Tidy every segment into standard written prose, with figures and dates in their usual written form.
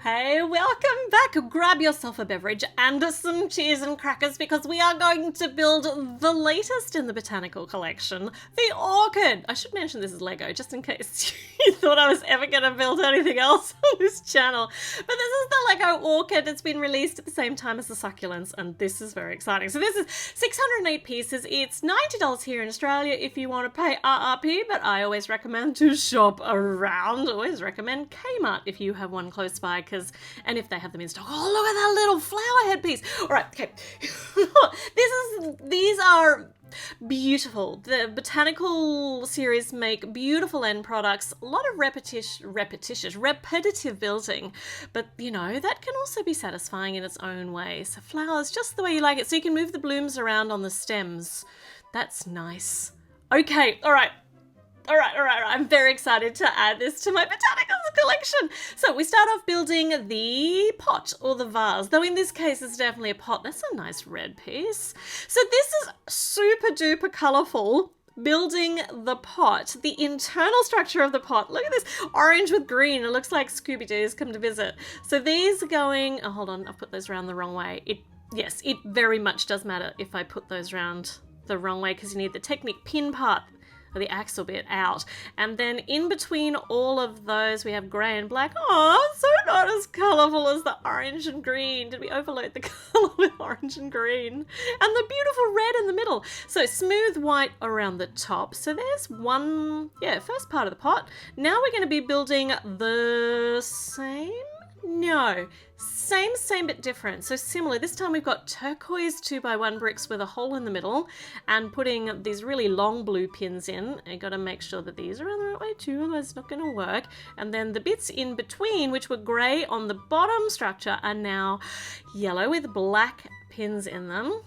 Hey, welcome back. Grab yourself a beverage and some cheese and crackers because we are going to build the latest in the botanical collection, the Orchid. I should mention this is Lego just in case you thought I was ever going to build anything else on this channel. But this is the Lego Orchid. It's been released at the same time as the succulents and this is very exciting. So this is 608 pieces. It's $90 here in Australia if you want to pay RRP, but I always recommend to shop around. Always recommend Kmart if you have one close by. And if they have them in stock, oh, look at that little flower headpiece. All right, okay. These are beautiful. The botanical series make beautiful end products. A lot of repetitive building, but you know, that can also be satisfying in its own way. So flowers just the way you like it. So you can move the blooms around on the stems. That's nice. Okay, all right. All right. I'm very excited to add this to my botanicals collection. So we start off building the pot or the vase, though in this case it's definitely a pot. That's a nice red piece. So this is super duper colourful. Building the pot, the internal structure of the pot. Look at this, orange with green. It looks like Scooby-Doo's come to visit. So these are going, oh, hold on, I've put those around the wrong way. Yes, it very much does matter if I put those around the wrong way because you need the Technic pin part, the axle bit out, and then in between all of those we have grey and black. Oh, so not as colourful as the orange and green. Did we overload the colour with orange and green? And the beautiful red in the middle. So smooth white around the top. So there's one, first part of the pot. Now we're going to be building the same? No, same but different. So similar. This time we've got turquoise 2x1 bricks with a hole in the middle and putting these really long blue pins in. I got to make sure that these are in the right way too, otherwise it's not going to work. And then the bits in between, which were grey on the bottom structure, are now yellow with black pins in them.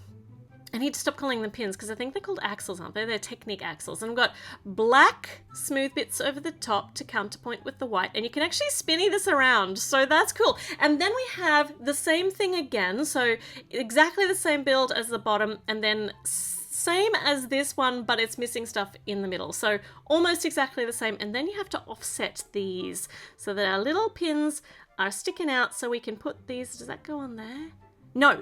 I need to stop calling them pins because I think they're called axles, aren't they? They're Technic axles. And we've got black smooth bits over the top to counterpoint with the white. And you can actually spinny this around. So that's cool. And then we have the same thing again. So exactly the same build as the bottom. And then same as this one, but it's missing stuff in the middle. So almost exactly the same. And then you have to offset these so that our little pins are sticking out so we can put these. Does that go on there? No.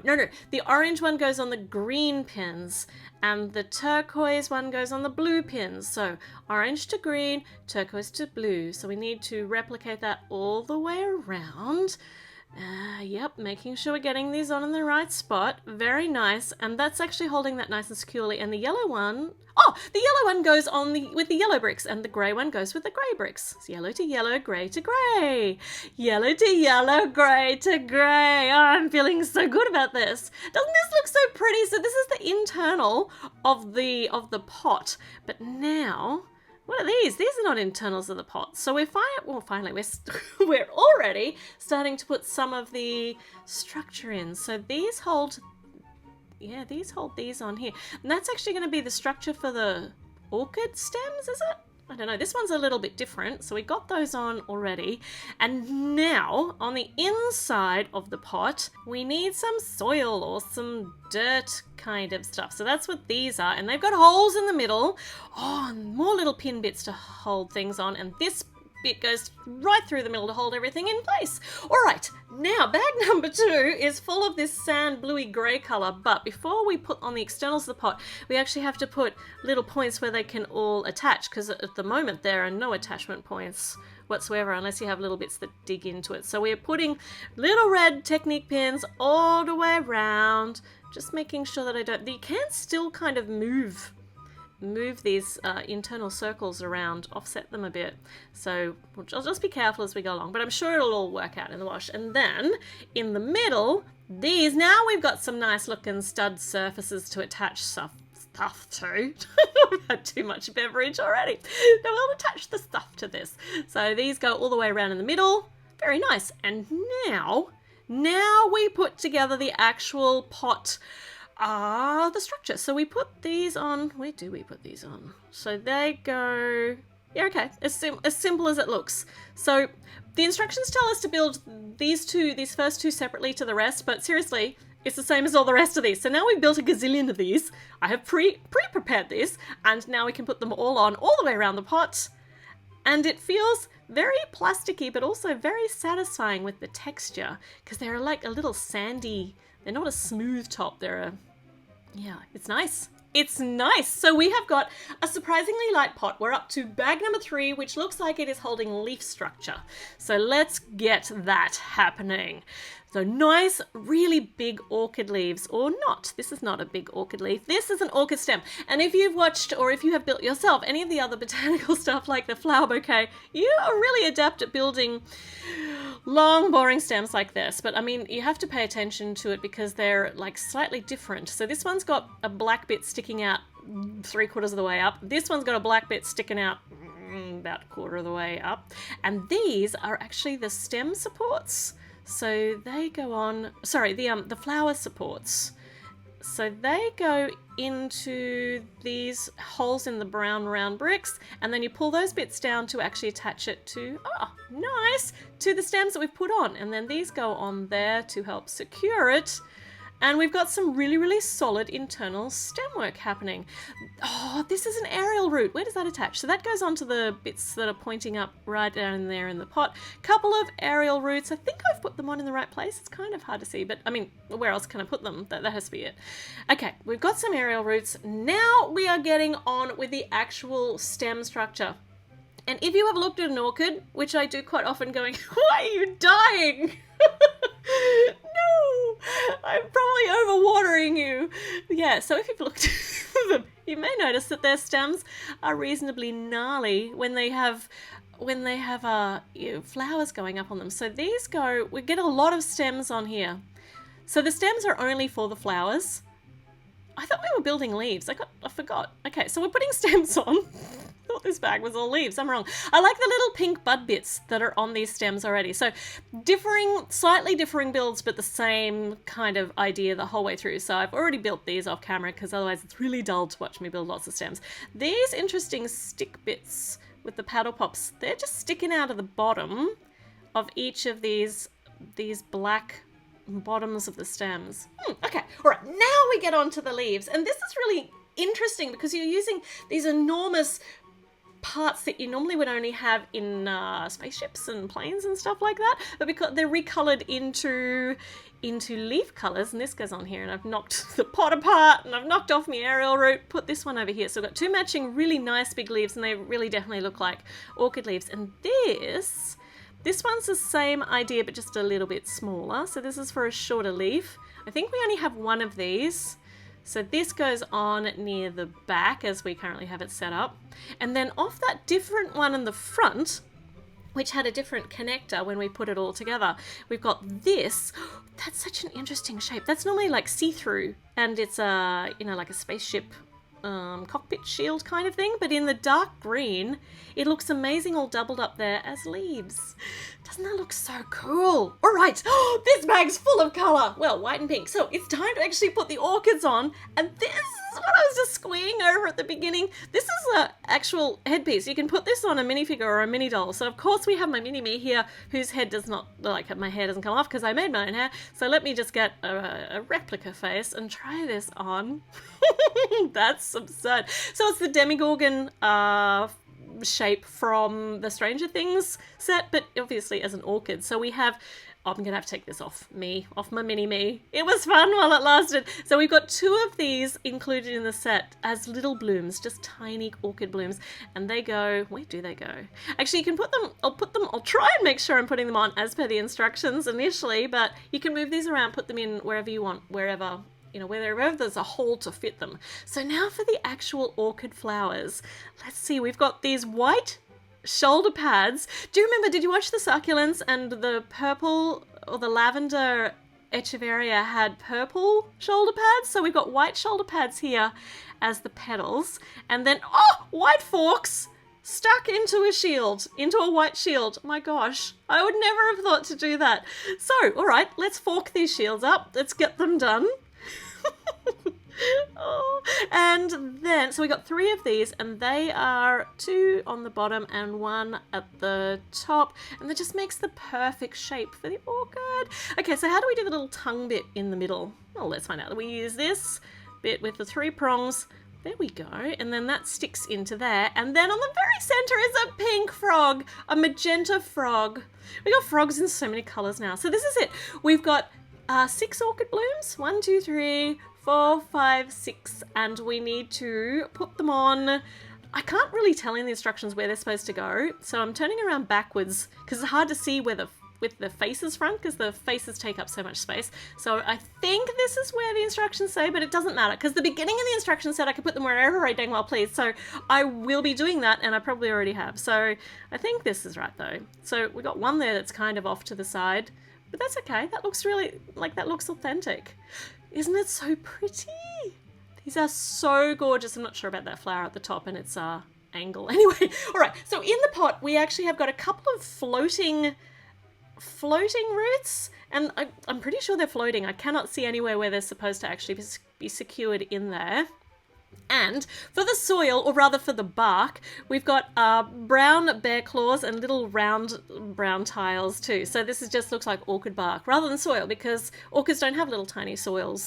The orange one goes on the green pins and the turquoise one goes on the blue pins. So orange to green, turquoise to blue. So we need to replicate that all the way around. Yep, making sure we're getting these on in the right spot. Very nice. And that's actually holding that nice and securely. And the yellow one, the yellow one goes on with the yellow bricks and the grey one goes with the grey bricks. It's yellow to yellow, grey to grey. Yellow to yellow, grey to grey. Oh, I'm feeling so good about this. Doesn't this look so pretty? So this is the internal of the pot. But now, what are these? These are not internals of the pot. So finally, we're already starting to put some of the structure in. So these hold these on here. And that's actually going to be the structure for the orchid stems, is it? I don't know. This one's a little bit different. So we got those on already. And now on the inside of the pot, we need some soil or some dirt kind of stuff. So that's what these are. And they've got holes in the middle. Oh, and more little pin bits to hold things on. And this bit goes right through the middle to hold everything in place. All right, now bag number 2 is full of this sand bluey grey colour, but before we put on the externals of the pot, we actually have to put little points where they can all attach, because at the moment there are no attachment points whatsoever unless you have little bits that dig into it. So we're putting little red Technic pins all the way around, just making sure that you can still kind of move these internal circles around, offset them a bit. So I'll just be careful as we go along, but I'm sure it'll all work out in the wash. And then in the middle, now we've got some nice looking stud surfaces to attach stuff to. I've had too much beverage already. Now we'll attach the stuff to this. So these go all the way around in the middle. Very nice. And now we put together the actual pot, the structure. So we put these on. Where do we put these on? So they go, okay, as simple as it looks. So the instructions tell us to build these first two separately to the rest, but seriously, it's the same as all the rest of these. So now we've built a gazillion of these. I have pre-prepared this, and now we can put them all on all the way around the pot, and it feels very plasticky, but also very satisfying with the texture, because they're like a little sandy, they're not a smooth top, yeah, it's nice. It's nice. So we have got a surprisingly light pot. We're up to bag number 3, which looks like it is holding leaf structure. So let's get that happening. So nice, really big orchid leaves, or not. This is not a big orchid leaf. This is an orchid stem. And if you've watched, or if you have built yourself any of the other botanical stuff like the flower bouquet, you are really adept at building long, boring stems like this. But I mean, you have to pay attention to it because they're like slightly different. So this one's got a black bit sticking out 3/4 of the way up. This one's got a black bit sticking out about 1/4 of the way up. And these are actually the stem supports. So they go on, sorry, the flower supports. So they go into these holes in the brown round bricks, and then you pull those bits down to actually attach it to, oh, nice, to the stems that we've put on. And then these go on there to help secure it. And we've got some really, really solid internal stem work happening. Oh, this is an aerial root. Where does that attach? So that goes onto the bits that are pointing up right down in there in the pot. Couple of aerial roots. I think I've put them on in the right place. It's kind of hard to see, but I mean, where else can I put them? That has to be it. Okay, we've got some aerial roots. Now we are getting on with the actual stem structure. And if you have looked at an orchid, which I do quite often going, why are you dying? No, I'm probably overwatering you. Yeah, so if you've looked at them, you may notice that their stems are reasonably gnarly when they have flowers going up on them. So these we get a lot of stems on here. So the stems are only for the flowers. I thought we were building leaves. I forgot. Okay, so we're putting stems on. I thought this bag was all leaves. I'm wrong. I like the little pink bud bits that are on these stems already. So slightly differing builds, but the same kind of idea the whole way through. So I've already built these off camera because otherwise it's really dull to watch me build lots of stems. These interesting stick bits with the paddle pops, they're just sticking out of the bottom of each of these black bottoms of the stems. Okay, all right, now we get on to the leaves. And this is really interesting because you're using these enormous parts that you normally would only have in spaceships and planes and stuff like that, but because they're recolored into leaf colors, and this goes on here, and I've knocked the pot apart and I've knocked off my aerial root, put this one over here. So I've got 2 matching really nice big leaves, and they really definitely look like orchid leaves. And this one's the same idea, but just a little bit smaller. So this is for a shorter leaf. I think we only have 1 of these. So this goes on near the back as we currently have it set up. And then off that different one in the front, which had a different connector when we put it all together, we've got this. That's such an interesting shape. That's normally like see-through, and it's like a spaceship cockpit shield kind of thing, but in the dark green it looks amazing, all doubled up there as leaves. Doesn't that look so cool? All right, this bag's full of color. Well, white and pink. So it's time to actually put the orchids on, and this is what I was just squeeing over at the beginning. This is an actual headpiece. You can put this on a minifigure or a mini doll. So of course we have my mini me here, whose head does not, like, my hair doesn't come off because I made my own hair. So let me just get a replica face and try this on. That's absurd. So it's the Demogorgon shape from the Stranger Things set, but obviously as an orchid. So we have, I'm gonna have to take this off my mini me. It was fun while it lasted. So we've got 2 of these included in the set as little blooms, just tiny orchid blooms, and they go, where do they go? Actually, you can put them, I'll try and make sure I'm putting them on as per the instructions initially, but you can move these around, put them in wherever you want, wherever there's a hole to fit them. So now for the actual orchid flowers. Let's see, we've got these white shoulder pads. Do you remember, did you watch the succulents, and the purple or the lavender echeveria had purple shoulder pads? So we've got white shoulder pads here as the petals, and then, white forks stuck into a shield, into a white shield. My gosh, I would never have thought to do that. So, all right, let's fork these shields up. Let's get them done. And then, so we got 3 of these, and they are 2 on the bottom and 1 at the top, and that just makes the perfect shape for the orchid. Okay, so how do we do the little tongue bit in the middle? Well, let's find out. We use this bit with the 3 prongs, There we go. And then that sticks into there. And then on the very center is a pink frog, a magenta frog. We got frogs in so many colors now. So this is it. We've got 6 orchid blooms. 1, 2, 3, 4, 5, 6. And we need to put them on. I can't really tell in the instructions where they're supposed to go. So I'm turning around backwards because it's hard to see where with the faces front because the faces take up so much space. So I think this is where the instructions say, but it doesn't matter because the beginning of the instructions said I could put them wherever I dang well please. So I will be doing that, and I probably already have. So I think this is right though. So we got one there that's kind of off to the side, but that's okay. That looks really, like, that looks authentic. Isn't it so pretty? These are so gorgeous. I'm not sure about that flower at the top and its angle. Anyway, all right. So in the pot, we actually have got a couple of floating roots, and I'm pretty sure they're floating. I cannot see anywhere where they're supposed to actually be secured in there. And for the soil, or rather for the bark, we've got brown bear claws and little round brown tiles too. So this just looks like orchid bark rather than soil, because orchids don't have little tiny soil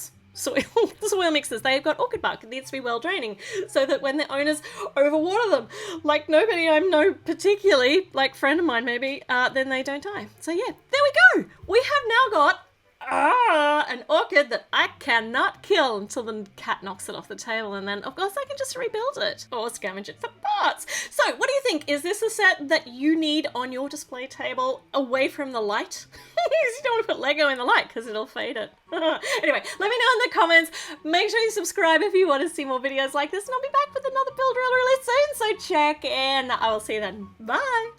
mixes. They've got orchid bark. It needs to be well draining so that when the owners overwater them, like nobody I know particularly, like friend of mine maybe, then they don't die. So yeah, there we go. We have now got an orchid that I cannot kill until the cat knocks it off the table, and then of course I can just rebuild it or scavenge it for parts. So what do you think? Is this a set that you need on your display table away from the light? Because you don't want to put Lego in the light because it'll fade it. Anyway, let me know in the comments. Make sure you subscribe if you want to see more videos like this, and I'll be back with another build really soon, so check in. I will see you then. Bye.